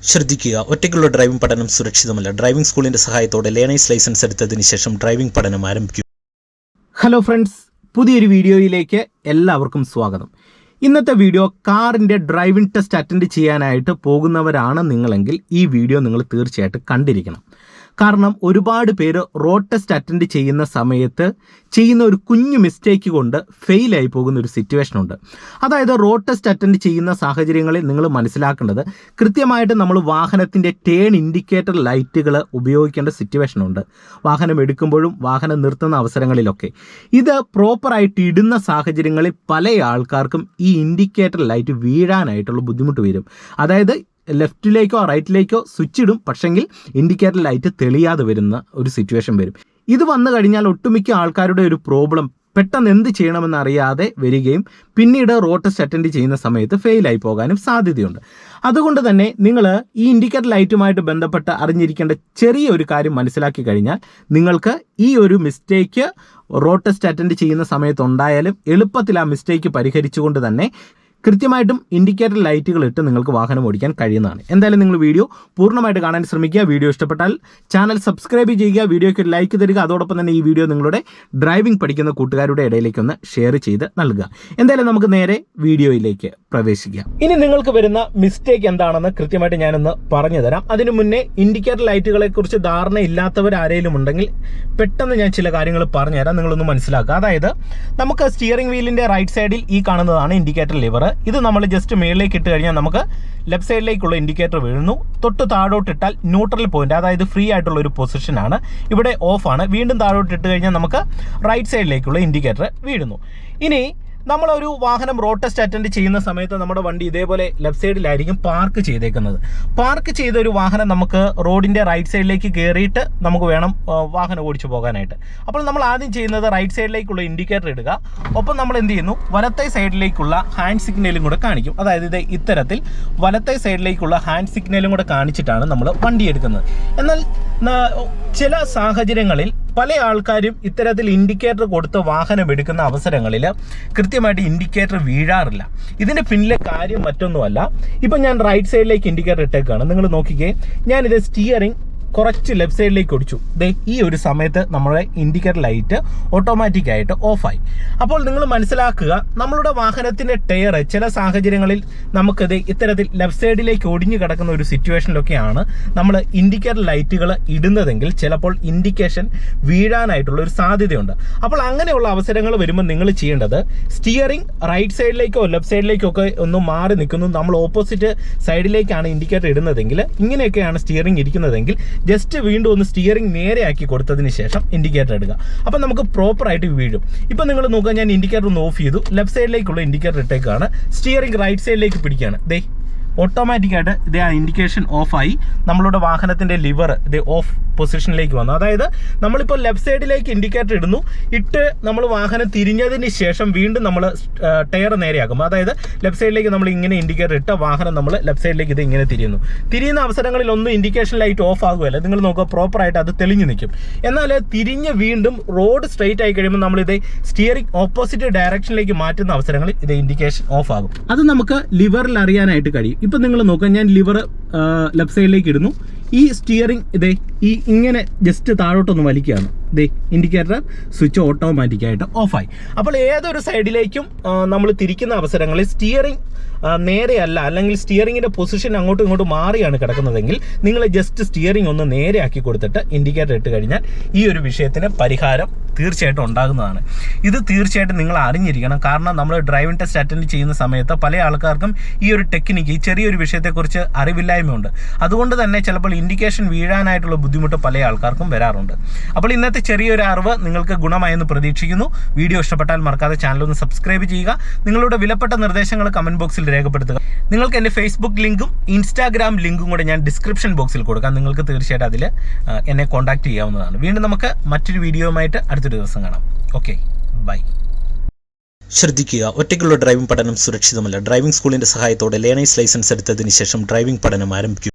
ശ്രദ്ധിക്കുക, ഒറ്റയ്ക്കുള്ള ഡ്രൈവിംഗ് പഠനം സുരക്ഷിതമല്ല. ഡ്രൈവിംഗ് സ്കൂളിന്റെ സഹായത്തോടെ ലേണേഴ്സ് ലൈസൻസ് എടുത്തതിന് ശേഷം ഡ്രൈവിംഗ് പഠനം ആരംഭിക്കും. ഹലോ ഫ്രണ്ട്സ്, പുതിയൊരു വീഡിയോയിലേക്ക് എല്ലാവർക്കും സ്വാഗതം. ഇന്നത്തെ വീഡിയോ കാറിൻ്റെ ഡ്രൈവിംഗ് ടെസ്റ്റ് അറ്റൻഡ് ചെയ്യാനായിട്ട് പോകുന്നവരാണ് നിങ്ങളെങ്കിൽ ഈ വീഡിയോ നിങ്ങൾ തീർച്ചയായിട്ടും കണ്ടിരിക്കണം. കാരണം ഒരുപാട് പേര് റോഡ് ടെസ്റ്റ് അറ്റൻഡ് ചെയ്യുന്ന സമയത്ത് ചെയ്യുന്ന ഒരു കുഞ്ഞു മിസ്റ്റേക്ക് കൊണ്ട് ഫെയിലായി പോകുന്ന ഒരു സിറ്റുവേഷൻ ഉണ്ട്. അതായത് റോഡ് ടെസ്റ്റ് അറ്റൻഡ് ചെയ്യുന്ന സാഹചര്യങ്ങളിൽ നിങ്ങൾ മനസ്സിലാക്കേണ്ടത് കൃത്യമായിട്ട് നമ്മൾ വാഹനത്തിൻ്റെ ടേൺ ഇൻഡിക്കേറ്റർ ലൈറ്റുകൾ ഉപയോഗിക്കേണ്ട സിറ്റുവേഷൻ ഉണ്ട്. വാഹനം എടുക്കുമ്പോഴും വാഹനം നിർത്തുന്ന അവസരങ്ങളിലൊക്കെ ഇത് പ്രോപ്പറായിട്ട് ഇടുന്ന സാഹചര്യങ്ങളിൽ പല ആൾക്കാർക്കും ഈ ഇൻഡിക്കേറ്റർ ലൈറ്റ് വീഴാനായിട്ടുള്ള ബുദ്ധിമുട്ട് വരും. അതായത് ലെഫ്റ്റിലേക്കോ റൈറ്റിലേക്കോ സ്വിച്ച് ഇടും, പക്ഷെങ്കിൽ ഇൻഡിക്കേറ്റർ ലൈറ്റ് തെളിയാതെ വരുന്ന ഒരു സിറ്റുവേഷൻ വരും. ഇത് വന്നു കഴിഞ്ഞാൽ ഒട്ടുമിക്ക ആൾക്കാരുടെ ഒരു പ്രോബ്ലം പെട്ടെന്ന് എന്ത് ചെയ്യണമെന്ന് അറിയാതെ വരികയും പിന്നീട് റോഡ് ടെസ്റ്റ് അറ്റൻഡ് ചെയ്യുന്ന സമയത്ത് ഫെയിലായി പോകാനും സാധ്യതയുണ്ട്. അതുകൊണ്ട് തന്നെ നിങ്ങൾ ഈ ഇൻഡിക്കേറ്റർ ലൈറ്റുമായിട്ട് ബന്ധപ്പെട്ട് അറിഞ്ഞിരിക്കേണ്ട ചെറിയൊരു കാര്യം മനസ്സിലാക്കി കഴിഞ്ഞാൽ നിങ്ങൾക്ക് ഈ ഒരു മിസ്റ്റേക്ക് റോഡ് ടെസ്റ്റ് അറ്റൻഡ് ചെയ്യുന്ന സമയത്ത് ഉണ്ടായാലും എളുപ്പത്തിൽ ആ മിസ്റ്റേക്ക് പരിഹരിച്ചുകൊണ്ട് തന്നെ കൃത്യമായിട്ടും ഇൻഡിക്കേറ്റർ ലൈറ്റുകൾ ഇട്ട് നിങ്ങൾക്ക് വാഹനം ഓടിക്കാൻ കഴിയുന്നതാണ്. എന്തായാലും നിങ്ങൾ വീഡിയോ പൂർണ്ണമായിട്ട് കാണാൻ ശ്രമിക്കുക. വീഡിയോ ഇഷ്ടപ്പെട്ടാൽ ചാനൽ സബ്സ്ക്രൈബ് ചെയ്യുക, വീഡിയോയ്ക്ക് ഒരു ലൈക്ക് തരിക. അതോടൊപ്പം തന്നെ ഈ വീഡിയോ നിങ്ങളുടെ ഡ്രൈവിംഗ് പഠിക്കുന്ന കൂട്ടുകാരുടെ ഇടയിലേക്കൊന്ന് ഷെയർ ചെയ്ത് നൽകുക. എന്തായാലും നമുക്ക് നേരെ വീഡിയോയിലേക്ക് പ്രവേശിക്കാം. ഇനി നിങ്ങൾക്ക് വരുന്ന മിസ്റ്റേക്ക് എന്താണെന്ന് കൃത്യമായിട്ട് ഞാനൊന്ന് പറഞ്ഞു തരാം. അതിനു മുന്നേ ഇൻഡിക്കേറ്റർ ലൈറ്റുകളെ കുറിച്ച് ധാരണ ഇല്ലാത്തവർ ആരെങ്കിലും ഉണ്ടെങ്കിൽ പെട്ടെന്ന് ഞാൻ ചില കാര്യങ്ങൾ പറഞ്ഞുതരാം, നിങ്ങളൊന്ന് മനസ്സിലാക്കുക. അതായത് നമുക്ക് സ്റ്റിയറിംഗ് വീലിന്റെ റൈറ്റ് സൈഡിൽ ഈ കാണുന്നതാണ് ഇൻഡിക്കേറ്റർ ലിവർ. ഇത് നമ്മൾ ജസ്റ്റ് മേളിലേക്ക് ഇട്ട് കഴിഞ്ഞാൽ നമുക്ക് ലെഫ്റ്റ് സൈഡിലേക്കുള്ള ഇൻഡിക്കേറ്റർ വീഴുന്നു. തൊട്ട് താഴോട്ടിട്ടാൽ ന്യൂട്രൽ പോയിന്റ്, അതായത് ഫ്രീ ആയിട്ടുള്ള ഒരു പൊസിഷനാണ്. ഇവിടെ ഓഫ് ആണ്. വീണ്ടും താഴോട്ട് ഇട്ട് കഴിഞ്ഞാൽ നമുക്ക് റൈറ്റ് സൈഡിലേക്കുള്ള ഇൻഡിക്കേറ്റർ വീഴുന്നു. ഇനി നമ്മളൊരു വാഹനം റോഡ് ടെസ്റ്റ് അറ്റൻഡ് ചെയ്യുന്ന സമയത്ത് നമ്മുടെ വണ്ടി ഇതേപോലെ ലെഫ്റ്റ് സൈഡിലായിരിക്കും പാർക്ക് ചെയ്തേക്കുന്നത്. പാർക്ക് ചെയ്ത ഒരു വാഹനം നമുക്ക് റോഡിൻ്റെ റൈറ്റ് സൈഡിലേക്ക് കയറിയിട്ട് നമുക്ക് വേണം വാഹനം ഓടിച്ചു പോകാനായിട്ട്. അപ്പോൾ നമ്മൾ ആദ്യം ചെയ്യുന്നത് റൈറ്റ് സൈഡിലേക്കുള്ള ഇൻഡിക്കേറ്റർ ഇടുക. ഒപ്പം നമ്മൾ എന്ത് ചെയ്യുന്നു, വലത്തെ സൈഡിലേക്കുള്ള ഹാൻഡ് സിഗ്നലും കൂടെ കാണിക്കും. അതായത് ഇത് ഇത്തരത്തിൽ വലത്തെ സൈഡിലേക്കുള്ള ഹാൻഡ് സിഗ്നലും കൂടെ കാണിച്ചിട്ടാണ് നമ്മൾ വണ്ടി എടുക്കുന്നത്. എന്നാൽ ചില സാഹചര്യങ്ങളിൽ പല ആൾക്കാരും ഇത്തരത്തിൽ ഇൻഡിക്കേറ്റർ കൊടുത്ത് വാഹനം എടുക്കുന്ന അവസരങ്ങളിൽ കൃത്യമായിട്ട് ഇൻഡിക്കേറ്റർ വീഴാറില്ല. ഇതിൻ്റെ പിന്നിലെ കാര്യം മറ്റൊന്നുമല്ല. ഇപ്പം ഞാൻ റൈറ്റ് സൈഡിലേക്ക് ഇൻഡിക്കേറ്റർ ഇട്ടേക്കാണ്. നിങ്ങൾ നോക്കിക്കേ, ഞാനിത് സ്റ്റിയറിംഗ് കുറച്ച് ലെഫ്റ്റ് സൈഡിലേക്ക് ഓടിച്ചു. ഈ ഒരു സമയത്ത് നമ്മുടെ ഇൻഡിക്കേറ്റർ ലൈറ്റ് ഓട്ടോമാറ്റിക്കായിട്ട് ഓഫായി. അപ്പോൾ നിങ്ങൾ മനസ്സിലാക്കുക, നമ്മളുടെ വാഹനത്തിൻ്റെ ടയർ ചില സാഹചര്യങ്ങളിൽ നമുക്കത് ഇത്തരത്തിൽ ലെഫ്റ്റ് സൈഡിലേക്ക് ഒടിഞ്ഞു കിടക്കുന്ന ഒരു സിറ്റുവേഷനിലൊക്കെയാണ് നമ്മൾ ഇൻഡിക്കേറ്റർ ലൈറ്റുകൾ ഇടുന്നതെങ്കിൽ ചിലപ്പോൾ ഇൻഡിക്കേഷൻ വീഴാനായിട്ടുള്ള ഒരു സാധ്യതയുണ്ട്. അപ്പോൾ അങ്ങനെയുള്ള അവസരങ്ങൾ വരുമ്പോൾ നിങ്ങൾ ചെയ്യേണ്ടത് സ്റ്റിയറിംഗ് റൈറ്റ് സൈഡിലേക്കോ ലെഫ്റ്റ് സൈഡിലേക്കോ ഒക്കെ ഒന്ന് മാറി നിൽക്കുന്നു. നമ്മൾ ഓപ്പോസിറ്റ് സൈഡിലേക്കാണ് ഇൻഡിക്കേറ്റർ ഇടുന്നതെങ്കിൽ, ഇങ്ങനെയൊക്കെയാണ് സ്റ്റിയറിംഗ് ഇരിക്കുന്നതെങ്കിൽ ജസ്റ്റ് വീണ്ടും ഒന്ന് സ്റ്റിയറിംഗ് നേരെയാക്കി കൊടുത്തതിന് ശേഷം ഇൻഡിക്കേറ്റർ ഇടുക. അപ്പം നമുക്ക് പ്രോപ്പറായിട്ട് വീഴും. ഇപ്പം നിങ്ങൾ നോക്കുക, ഞാൻ ഇൻഡിക്കേറ്റർ ഒന്ന് ഓഫ് ചെയ്തു, ലെഫ്റ്റ് സൈഡിലേക്കുള്ള ഇൻഡിക്കേറ്റർ ഇട്ടേക്കാണ്, സ്റ്റിയറിംഗ് റൈറ്റ് സൈഡിലേക്ക് പിടിക്കുകയാണ്. ഓട്ടോമാറ്റിക്കായിട്ട് ഇത് ആ ഇൻഡിക്കേഷൻ ഓഫായി നമ്മളുടെ വാഹനത്തിൻ്റെ ലിവർ ഓഫ് പൊസിഷനിലേക്ക് വന്നു. അതായത് നമ്മളിപ്പോൾ ലെഫ്റ്റ് സൈഡിലേക്ക് ഇൻഡിക്കേറ്റർ ഇടുന്നു, ഇട്ട് നമ്മൾ വാഹനം തിരിഞ്ഞതിന് ശേഷം വീണ്ടും നമ്മൾ ടയർ നേരെയാക്കും. അതായത് ലെഫ്റ്റ് സൈഡിലേക്ക് നമ്മൾ ഇങ്ങനെ ഇൻഡിക്കേറ്റർ ഇട്ട വാഹനം നമ്മൾ ലെഫ്റ്റ് സൈഡിലേക്ക് ഇത് ഇങ്ങനെ തിരിയുന്ന അവസരങ്ങളിൽ ഒന്നും ഇൻഡിക്കേഷൻ ലൈറ്റ് ഓഫ് ആകുകയല്ല. നിങ്ങൾ നോക്കുക, പ്രോപ്പറായിട്ട് അത് തെളിഞ്ഞു നിൽക്കും. എന്നാൽ തിരിഞ്ഞ് വീണ്ടും റോഡ് സ്ട്രെയിറ്റ് ആയി കഴിയുമ്പോൾ നമ്മളിത് സ്റ്റിയറിംഗ് ഓപ്പോസിറ്റ് ഡയറക്ഷനിലേക്ക് മാറ്റുന്ന അവസരങ്ങളിൽ ഇത് ഇൻഡിക്കേഷൻ ഓഫ് ആകും. അത് നമുക്ക് ലിവറിൽ അറിയാനായിട്ട് കഴിയും. ഇപ്പം നിങ്ങൾ നോക്കുക, ഞാൻ ലിവർ ലെഫ്റ്റ് സൈഡിലേക്ക് ഇടുന്നു, ഈ സ്റ്റിയറിംഗ് ഇങ്ങനെ ജസ്റ്റ് താഴോട്ടൊന്ന് വലിക്കുകയാണ്. ഇൻഡിക്കേറ്റർ സ്വിച്ച് ഓട്ടോമാറ്റിക്കായിട്ട് ഓഫായി. അപ്പോൾ ഏതൊരു സൈഡിലേക്കും നമ്മൾ തിരിക്കുന്ന അവസരങ്ങളിൽ സ്റ്റിയറിംഗ് നേരെയല്ല, അല്ലെങ്കിൽ സ്റ്റിയറിംഗിൻ്റെ പൊസിഷൻ അങ്ങോട്ടും ഇങ്ങോട്ടും മാറിയാണ് കിടക്കുന്നതെങ്കിൽ നിങ്ങൾ ജസ്റ്റ് സ്റ്റിയറിംഗ് ഒന്ന് നേരെയാക്കി കൊടുത്തിട്ട് ഇൻഡിക്കേറ്റർ ഇട്ട് കഴിഞ്ഞാൽ ഈ ഒരു വിഷയത്തിന് പരിഹാരം തീർച്ചയായിട്ടും ഉണ്ടാകുന്നതാണ്. ഇത് തീർച്ചയായിട്ടും നിങ്ങൾ അറിഞ്ഞിരിക്കണം. കാരണം നമ്മൾ ഡ്രൈവിംഗ് ടെസ്റ്റ് അറ്റൻഡ് ചെയ്യുന്ന സമയത്ത് പല ആൾക്കാർക്കും ഈ ഒരു ടെക്നിക്ക്, ഈ ചെറിയൊരു വിഷയത്തെക്കുറിച്ച് അറിവില്ലായ്മയുണ്ട്. അതുകൊണ്ട് തന്നെ ചിലപ്പോൾ ഇൻഡിക്കേഷൻ വീഴാനായിട്ടുള്ള ബുദ്ധിമുട്ട് പല ആൾക്കാർക്കും വരാറുണ്ട്. അപ്പോൾ ഇന്നത്തെ ചെറിയൊരു അറിവ് നിങ്ങൾക്ക് ഗുണമായെന്ന് പ്രതീക്ഷിക്കുന്നു. വീഡിയോ ഇഷ്ടപ്പെട്ടാൽ മറക്കാതെ ചാനൽ ഒന്ന് സബ്സ്ക്രൈബ് ചെയ്യുക. നിങ്ങളുടെ വിലപ്പെട്ട നിർദ്ദേശങ്ങൾ കമൻറ്റ് ബോക്സിൽ രേഖപ്പെടുത്തുക. നിങ്ങൾക്ക് എൻ്റെ ഫേസ്ബുക്ക് ലിങ്കും ഇൻസ്റ്റാഗ്രാം ലിങ്കും കൂടെ ഞാൻ ഡിസ്ക്രിപ്ഷൻ ബോക്സിൽ കൊടുക്കാം. നിങ്ങൾക്ക് തീർച്ചയായിട്ടും അതിൽ എന്നെ കോൺടാക്ട് ചെയ്യാവുന്നതാണ്. വീണ്ടും നമുക്ക് മറ്റൊരു വീഡിയോയുമായിട്ട് അടുത്തൊരു ദിവസം കാണാം. Okay, bye. ശ്രദ്ധിക്കുക, ഒറ്റയ്ക്കുള്ള ഡ്രൈവിംഗ് പഠനം സുരക്ഷിതമല്ല. ഡ്രൈവിംഗ് സ്കൂളിന്റെ സഹായത്തോടെ ലേണേഴ്സ് ലൈസൻസ് എടുത്തതിന് ശേഷം ഡ്രൈവിംഗ് പഠനം ആരംഭിക്കും.